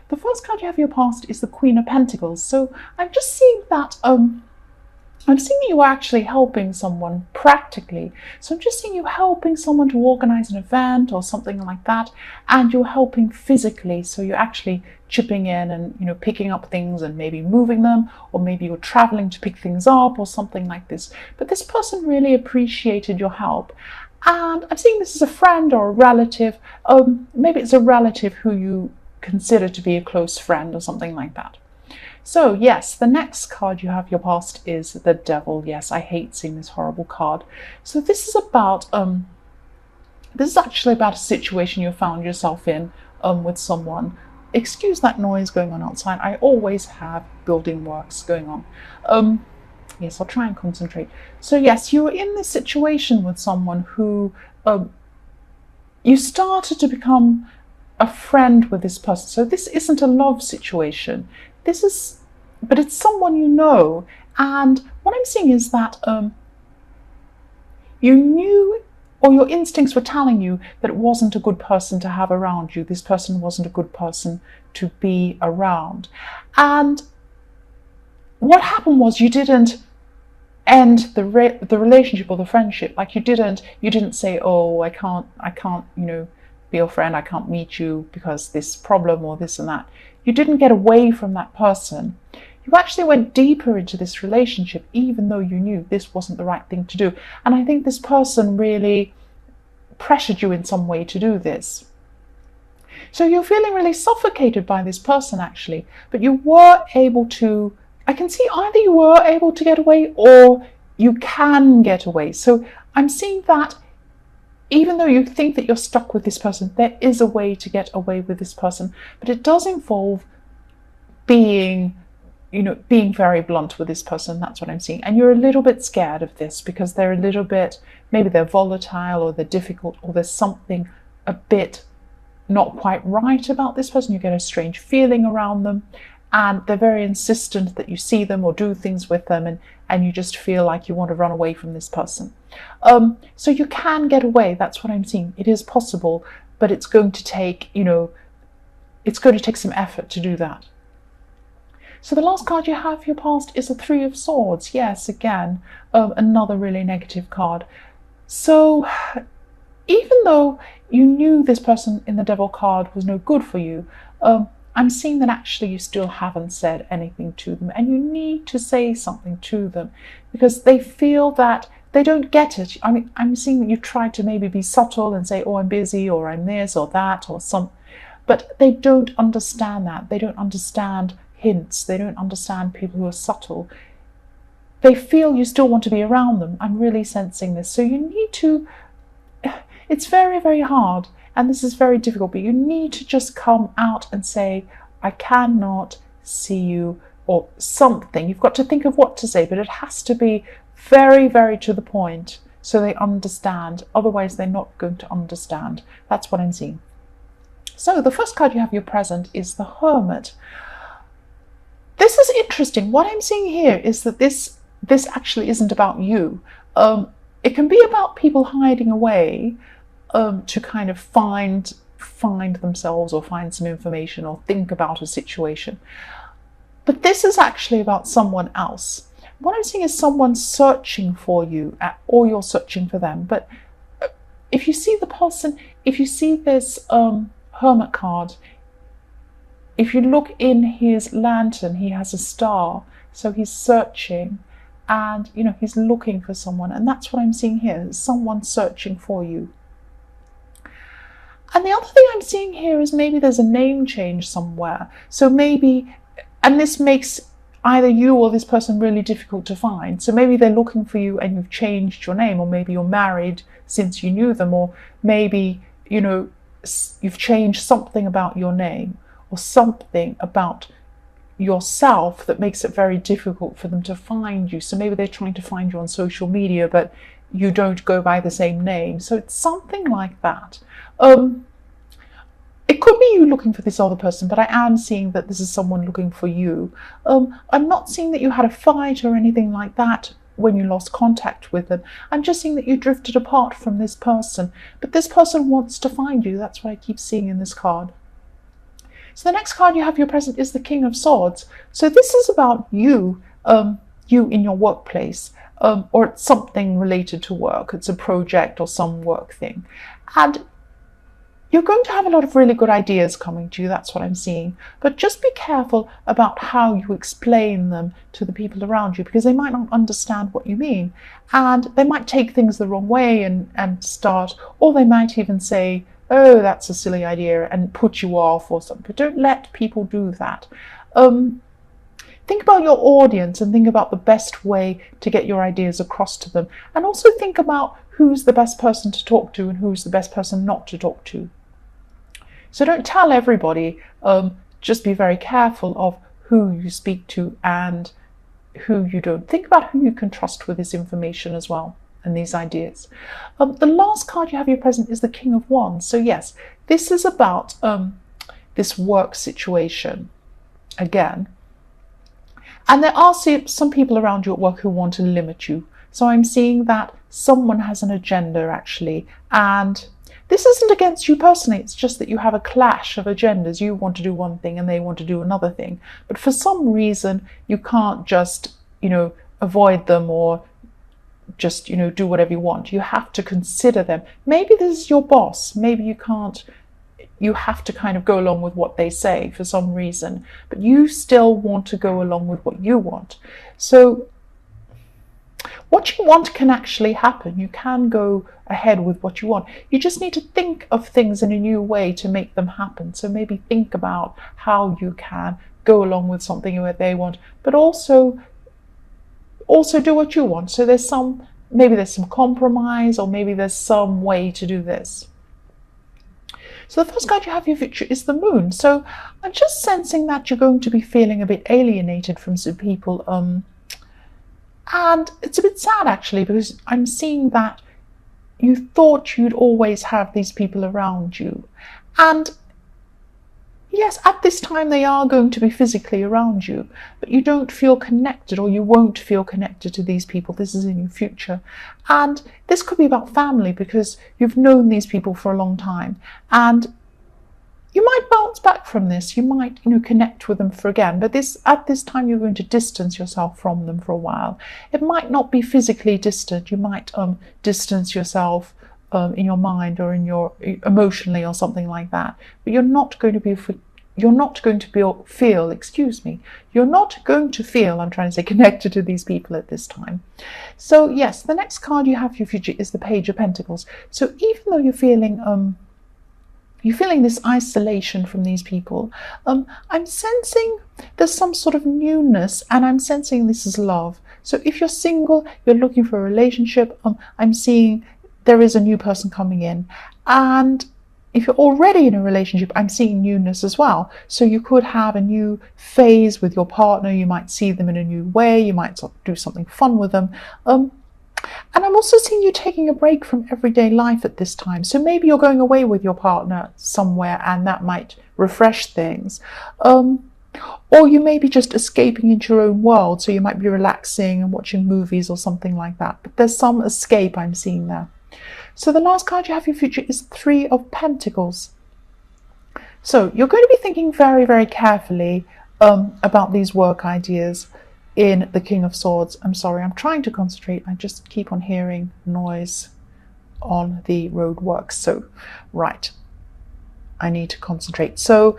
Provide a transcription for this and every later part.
the first card you have in your past is the Queen of Pentacles. So I'm just seeing that I'm seeing you are actually helping someone practically. So I'm just seeing you helping someone to organize an event or something like that, and you're helping physically. So you're actually chipping in and, you know, picking up things and maybe moving them, or maybe you're traveling to pick things up or something like this. But this person really appreciated your help. And I'm seeing this as a friend or a relative. Maybe it's a relative who you consider to be a close friend or something like that. So yes, the next card you have your past is the Devil. Yes, I hate seeing this horrible card. So this is about this is actually about a situation you found yourself in with someone. Excuse that noise going on outside. I always have building works going on. Yes, I'll try and concentrate. So yes, you were in this situation with someone who you started to become a friend with this person. So this isn't a love situation. This is, but it's someone you know. And what I'm seeing is that you knew, or your instincts were telling you, that it wasn't a good person to have around you. This person wasn't a good person to be around. And what happened was you didn't end the relationship or the friendship. Like you didn't say, oh, I can't, you know, be your friend. I can't meet you because this problem or this and that. You didn't get away from that person. You actually went deeper into this relationship, even though you knew this wasn't the right thing to do. And I think this person really pressured you in some way to do this. So you're feeling really suffocated by this person, actually, but you were able to, I can see either you were able to get away or you can get away. So I'm seeing that even though you think that you're stuck with this person, there is a way to get away with this person, but it does involve being very blunt with this person. That's what I'm seeing. And you're a little bit scared of this because they're a little bit, maybe they're volatile or they're difficult, or there's something a bit not quite right about this person. You get a strange feeling around them, and they're very insistent that you see them or do things with them, and you just feel like you want to run away from this person. So you can get away. That's what I'm seeing. It is possible, but it's going to take, it's going to take some effort to do that. So the last card you have for your past is the Three of Swords. Yes, again, another really negative card. So even though you knew this person in the Devil card was no good for you, I'm seeing that actually you still haven't said anything to them, and you need to say something to them because they feel that they don't get it. I mean, I'm seeing that you try to maybe be subtle and say, oh, I'm busy, or I'm this or that or some, but they don't understand that. They don't understand hints. They don't understand people who are subtle. They feel you still want to be around them. I'm really sensing this. So you need to, it's very, very hard. And this is very difficult, but you need to just come out and say, I cannot see you, or something. You've got to think of what to say, but it has to be very, very to the point so they understand. Otherwise, they're not going to understand. That's what I'm seeing. So the first card you have your present is the Hermit. This is interesting. What I'm seeing here is that this actually isn't about you. It can be about people hiding away to kind of find themselves or find some information or think about a situation. But this is actually about someone else. What I'm seeing is someone searching for you, or you're searching for them. But if you see the person, if you see this Hermit card, if you look in his lantern, he has a star. So he's searching and, he's looking for someone. And that's what I'm seeing here, someone searching for you. And the other thing I'm seeing here is maybe there's a name change somewhere. So maybe, and this makes either you or this person really difficult to find. So maybe they're looking for you and you've changed your name, or maybe you're married since you knew them, or maybe, you've changed something about your name or something about yourself that makes it very difficult for them to find you. So maybe they're trying to find you on social media, but you don't go by the same name. So it's something like that. It could be you looking for this other person, but I am seeing that this is someone looking for you. I'm not seeing that you had a fight or anything like that when you lost contact with them. I'm just seeing that you drifted apart from this person, but this person wants to find you. That's what I keep seeing in this card. So the next card you have your present is the King of Swords. So this is about you, you in your workplace, or it's something related to work. It's a project or some work thing. And you're going to have a lot of really good ideas coming to you, that's what I'm seeing. But just be careful about how you explain them to the people around you, because they might not understand what you mean. And they might take things the wrong way and start, or they might even say, oh, that's a silly idea, and put you off or something. But don't let people do that. Think about your audience and think about the best way to get your ideas across to them. And also think about who's the best person to talk to and who's the best person not to talk to. So don't tell everybody, just be very careful of who you speak to and who you don't. Think about who you can trust with this information as well and these ideas. The last card you have your present is the King of Wands. So yes, this is about this work situation again. And there are some people around you at work who want to limit you. So I'm seeing that someone has an agenda actually, and this isn't against you personally, it's just that you have a clash of agendas. You want to do one thing and they want to do another thing. But for some reason, you can't just, avoid them or just, do whatever you want. You have to consider them. Maybe this is your boss. Maybe you have to kind of go along with what they say for some reason, but you still want to go along with what you want. So what you want can actually happen. You can go ahead with what you want. You just need to think of things in a new way to make them happen. So maybe think about how you can go along with something that they want, but also do what you want. So maybe there's some compromise, or maybe there's some way to do this. So the first card you have for your future is the Moon. So I'm just sensing that you're going to be feeling a bit alienated from some people. And it's a bit sad actually, because I'm seeing that you thought you'd always have these people around you. And yes, at this time they are going to be physically around you, but you don't feel connected, or you won't feel connected to these people. This is in your future. And this could be about family, because you've known these people for a long time. And you might bounce back from this. You might, connect with them for again. But at this time, you're going to distance yourself from them for a while. It might not be physically distant. You might distance yourself in your mind or in your emotionally or something like that. But you're not going to feel, I'm trying to say, connected to these people at this time. So yes, the next card you have for your future is the Page of Pentacles. So even though you're feeling this isolation from these people, I'm sensing there's some sort of newness, and I'm sensing this is love. So if you're single, you're looking for a relationship, I'm seeing there is a new person coming in. And if you're already in a relationship, I'm seeing newness as well. So you could have a new phase with your partner. You might see them in a new way. You might do something fun with them. And I'm also seeing you taking a break from everyday life at this time. So maybe you're going away with your partner somewhere, and that might refresh things. Or you may be just escaping into your own world. So you might be relaxing and watching movies or something like that. But there's some escape I'm seeing there. So the last card you have for your future is Three of Pentacles. So you're going to be thinking very, very carefully about these work ideas in the King of Swords. I'm sorry, I'm trying to concentrate. I just keep on hearing noise on the road works. So, right, I need to concentrate. So,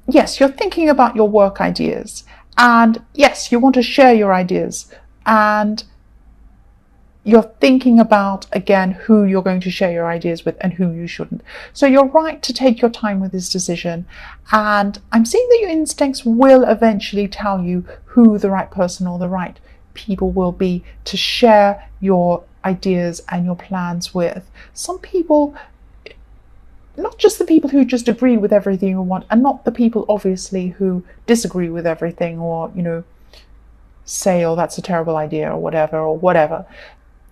yes, you're thinking about your work ideas. And yes, you want to share your ideas. And you're thinking about, again, who you're going to share your ideas with and who you shouldn't. So you're right to take your time with this decision. And I'm seeing that your instincts will eventually tell you who the right person or the right people will be to share your ideas and your plans with. Some people, not just the people who just agree with everything you want, and not the people, obviously, who disagree with everything, or, say, oh, that's a terrible idea, or whatever.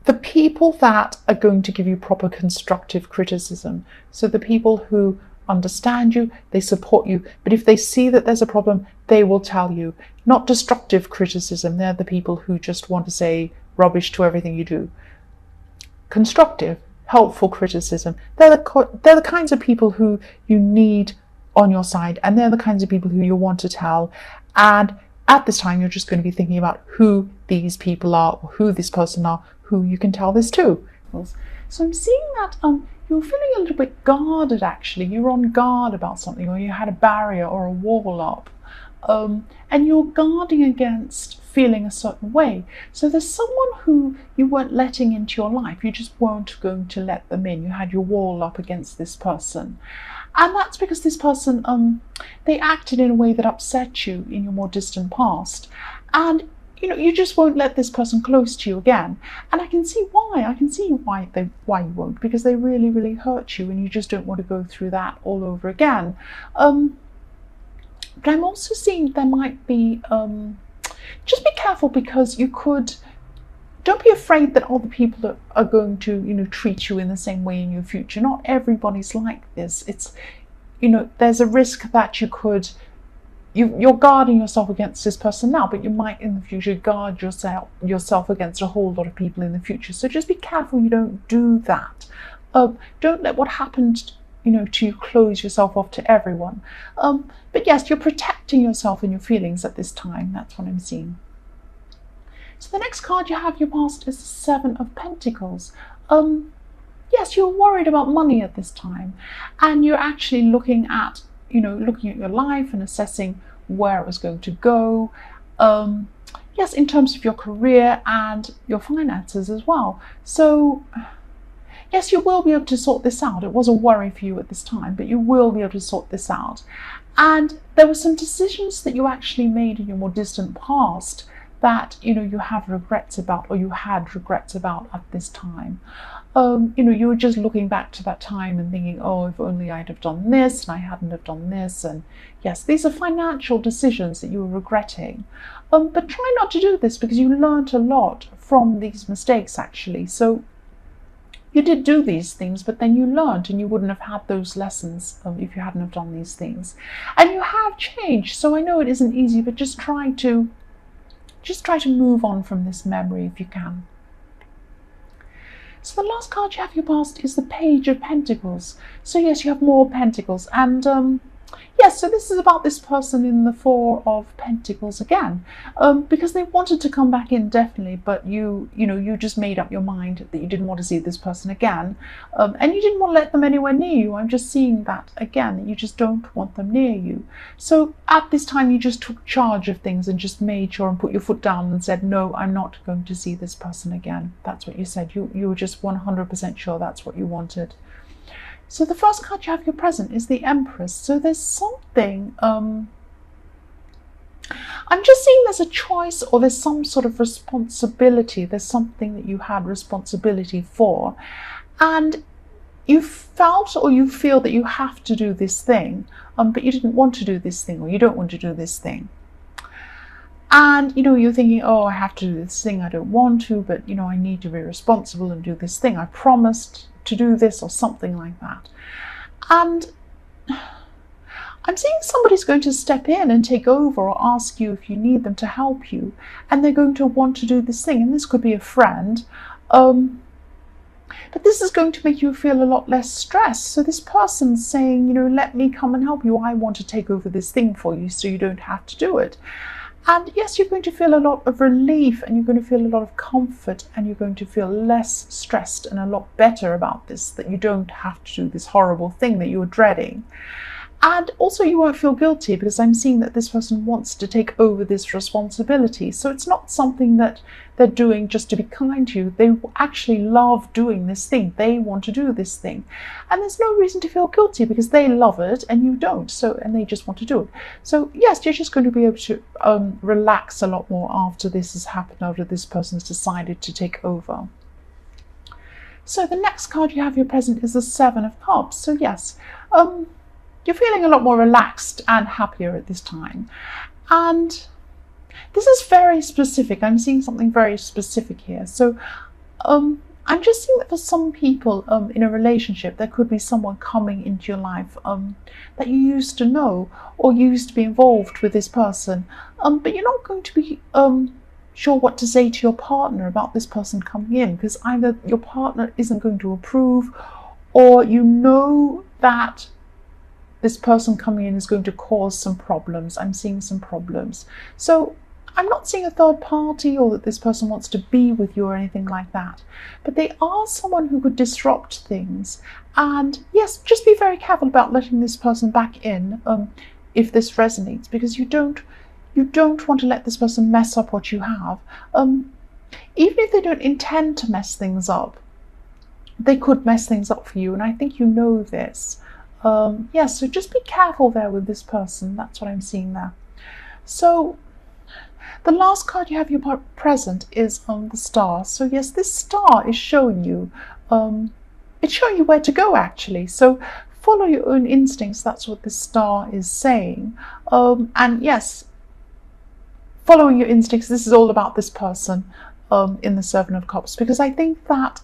The people that are going to give you proper constructive criticism. So the people who understand you, they support you, but if they see that there's a problem, they will tell you. Not destructive criticism. They're the people who just want to say rubbish to everything you do. Constructive, helpful criticism. They're the kinds of people who you need on your side, and they're the kinds of people who you want to tell. And at this time, you're just going to be thinking about who these people are, or who this person are, who you can tell this to. So I'm seeing that you're feeling a little bit guarded, actually. You're on guard about something, or you had a barrier or a wall up. And you're guarding against feeling a certain way. So there's someone who you weren't letting into your life. You just weren't going to let them in. You had your wall up against this person. And that's because this person, they acted in a way that upset you in your more distant past. And you just won't let this person close to you again. And I can see why. I can see why you won't, because they really, really hurt you, and you just don't want to go through that all over again. But I'm also seeing there might be, just be careful, because don't be afraid that other people are going to, treat you in the same way in your future. Not everybody's like this. It's, there's a risk that you're guarding yourself against this person now, but you might in the future guard yourself against a whole lot of people in the future. So just be careful you don't do that. Don't let what happened to you close yourself off to everyone. But yes, you're protecting yourself and your feelings at this time. That's what I'm seeing. So the next card you have your past is the Seven of Pentacles. Yes, you're worried about money at this time, and you're actually looking at your life and assessing where it was going to go. Yes, in terms of your career and your finances as well. So yes, you will be able to sort this out. It was a worry for you at this time, but you will be able to sort this out. And there were some decisions that you actually made in your more distant past that you have regrets about, or you had regrets about at this time. You were just looking back to that time and thinking, oh, if only I'd have done this and I hadn't have done this. And yes, these are financial decisions that you were regretting. But try not to do this, because you learned a lot from these mistakes, actually. So you did do these things, but then you learned, and you wouldn't have had those lessons if you hadn't have done these things. And you have changed. So I know it isn't easy, but just try to move on from this memory if you can. So the last card you have your past is the Page of Pentacles. So yes, you have more Pentacles, and yes, so this is about this person in the Four of Pentacles again, because they wanted to come back in, definitely, but you just made up your mind that you didn't want to see this person again, and you didn't want to let them anywhere near you. I'm just seeing that again, that you just don't want them near you. So at this time, you just took charge of things and just made sure and put your foot down and said, no, I'm not going to see this person again. That's what you said. You were just 100% sure that's what you wanted. So the first card you have your present is the Empress. So there's something, I'm just seeing there's a choice, or there's some sort of responsibility. There's something that you had responsibility for, and you felt, or you feel, that you have to do this thing, but you didn't want to do this thing, or you don't want to do this thing. And you're thinking, oh, I have to do this thing, I don't want to, but I need to be responsible and do this thing. I promised to do this, or something like that. And I'm seeing somebody's going to step in and take over, or ask you if you need them to help you, and they're going to want to do this thing. And this could be a friend, but this is going to make you feel a lot less stressed. So this person's saying, let me come and help you. I want to take over this thing for you, so you don't have to do it. And yes, you're going to feel a lot of relief, and you're going to feel a lot of comfort, and you're going to feel less stressed and a lot better about this, that you don't have to do this horrible thing that you're dreading. And also you won't feel guilty, because I'm seeing that this person wants to take over this responsibility. So it's not something that they're doing just to be kind to you. They actually love doing this thing. They want to do this thing. And there's no reason to feel guilty, because they love it and you don't. So, and they just want to do it. So yes, you're just going to be able to relax a lot more after this has happened, after this person's decided to take over. So the next card you have your present is the Seven of Cups. So yes, you're feeling a lot more relaxed and happier at this time. And this is very specific. I'm seeing something very specific here. So I'm just seeing that for some people in a relationship, there could be someone coming into your life that you used to know, or used to be involved with this person. But you're not going to be sure what to say to your partner about this person coming in, because either your partner isn't going to approve, or you know that this person coming in is going to cause some problems. I'm seeing some problems. So I'm not seeing a third party or that this person wants to be with you or anything like that. But they are someone who could disrupt things. And yes, just be very careful about letting this person back in if this resonates, because you don't want to let this person mess up what you have. Even if they don't intend to mess things up, they could mess things up for you. And I think you know this. Yes, so just be careful there with this person. That's what I'm seeing there. So the last card you have your present is the star. So yes, this star is showing you, it's showing you where to go actually. So follow your own instincts. That's what this star is saying. And yes, following your instincts, this is all about this person in the Seven of Cups, because I think that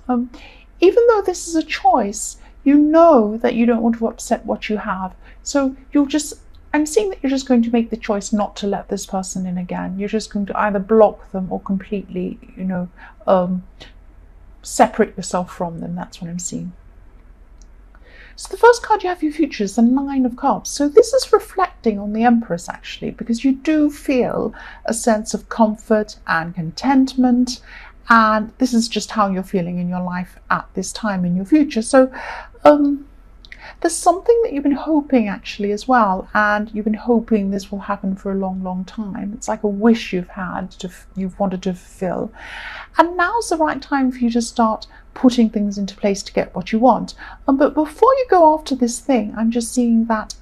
even though this is a choice, you know that you don't want to upset what you have. So I'm seeing that you're just going to make the choice not to let this person in again. You're just going to either block them or completely, separate yourself from them. That's what I'm seeing. So the first card you have for your future is the Nine of Cups. So this is reflecting on the Empress actually, because you do feel a sense of comfort and contentment. And this is just how you're feeling in your life at this time in your future. So there's something that you've been hoping actually as well, and you've been hoping this will happen for a long, long time. It's like a wish you've wanted to fulfill. And now's the right time for you to start putting things into place to get what you want. But before you go after this thing, I'm just seeing that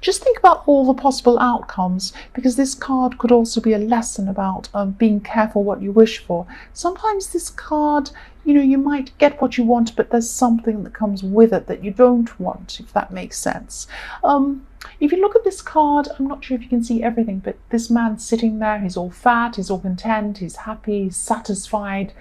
just think about all the possible outcomes, because this card could also be a lesson about being careful what you wish for. Sometimes this card, you might get what you want, but there's something that comes with it that you don't want, if that makes sense. If you look at this card, I'm not sure if you can see everything, but this man's sitting there, he's all fat, he's all content, he's happy, he's satisfied.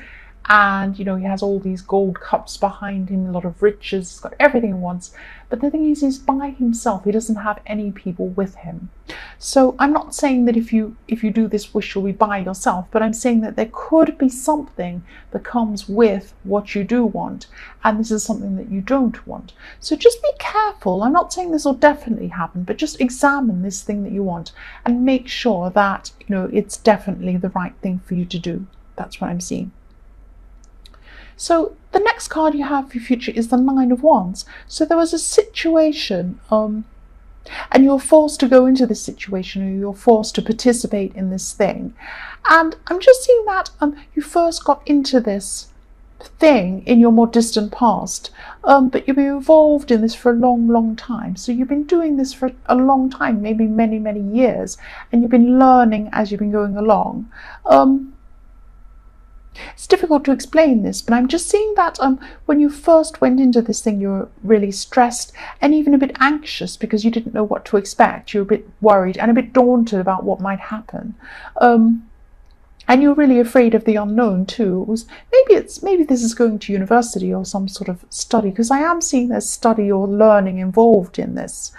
And, he has all these gold cups behind him, a lot of riches, he's got everything he wants. But the thing is, he's by himself. He doesn't have any people with him. So I'm not saying that if you do this wish, you'll be by yourself, but I'm saying that there could be something that comes with what you do want. And this is something that you don't want. So just be careful. I'm not saying this will definitely happen, but just examine this thing that you want and make sure that, it's definitely the right thing for you to do. That's what I'm seeing. So the next card you have for your future is the Nine of Wands. So there was a situation, and you're forced to go into this situation, or you're forced to participate in this thing. And I'm just seeing that you first got into this thing in your more distant past, but you've been involved in this for a long, long time. So you've been doing this for a long time, maybe many, many years, and you've been learning as you've been going along. It's difficult to explain this, but I'm just seeing that when you first went into this thing, you were really stressed and even a bit anxious because you didn't know what to expect. You were a bit worried and a bit daunted about what might happen. And you're really afraid of the unknown too. It was maybe this is going to university or some sort of study, because I am seeing there's study or learning involved in this.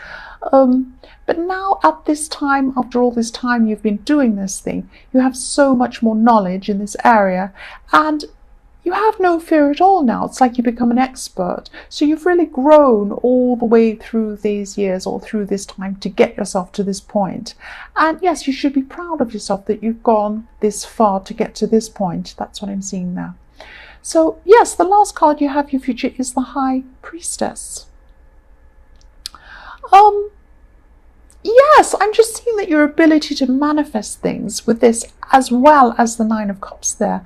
But now at this time, after all this time you've been doing this thing, you have so much more knowledge in this area and you have no fear at all now. It's like you become an expert. So you've really grown all the way through these years or through this time to get yourself to this point. And yes, you should be proud of yourself that you've gone this far to get to this point. That's what I'm seeing now. So yes, the last card you have your future is the High Priestess. Yes, I'm just seeing that your ability to manifest things with this, as well as the Nine of Cups there,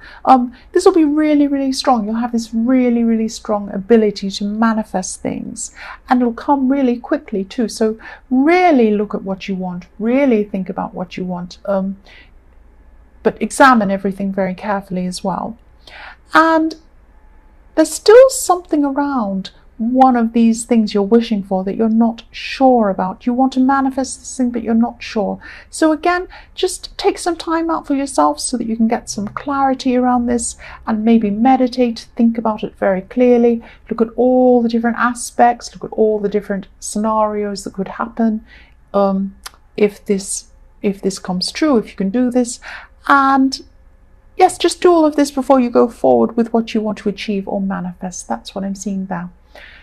this will be really, really strong. You'll have this really, really strong ability to manifest things, and it'll come really quickly too. So really look at what you want, really think about what you want, but examine everything very carefully as well. And there's still something around one of these things you're wishing for that you're not sure about. You want to manifest this thing, but you're not sure. So again, just take some time out for yourself so that you can get some clarity around this, and maybe meditate, think about it very clearly, look at all the different aspects, look at all the different scenarios that could happen if this comes true, if you can do this. And yes, just do all of this before you go forward with what you want to achieve or manifest. That's what I'm seeing there.